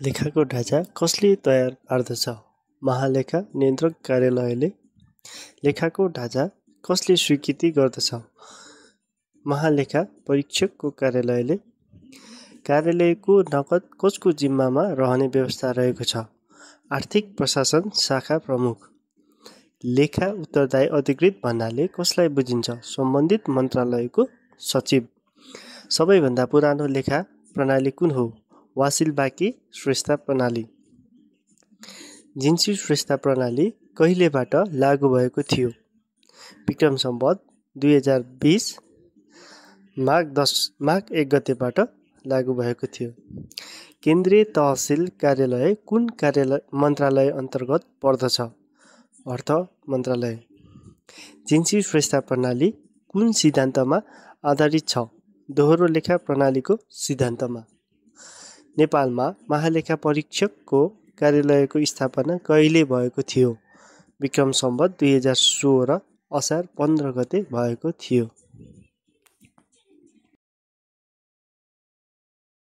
लेखाको ढाँचा कसले तयार पार्दछ? महालेखा नियन्त्रक कार्यालयले। लेखाको ढाँचा कसले स्वीकृति गर्दछ? महालेखा परीक्षकको कार्यालयले। कार्यालयको नगद कसको जिम्मामा रहने व्यवस्था रहेको छ? आर्थिक प्रशासन शाखा प्रमुख। लेखा उत्तरदायी अधिकृत भन्नाले कसलाई बुझिन्छ? सम्बन्धित मन्त्रालयको सचिव। सबैभन्दा पुरानो लेखा प्रणाली कुन हो? वासिलबाकी श्रेष्ठ प्रणाली। जिन्सी श्रेष्ठ प्रणाली कहिलेबाट लागू भएको थियो? विक्रम सम्वत 2020 माघ 1 गतेबाट लागू भएको थियो। केन्द्रीय तहसिल कार्यालय कुन मन्त्रालय अन्तर्गत पर्दछ? अर्थ मन्त्रालय। जिन्सी श्रेष्ठ प्रणाली कुन सिद्धान्तमा आधारित छ? दोहोरो लेखा प्रणालीको सिद्धान्तमा। नेपालमा महालेखा परीक्षकको कार्यालयको स्थापना कहिले भएको थियो? विक्रम सम्वत 2016 असार 15 गते भएको थियो।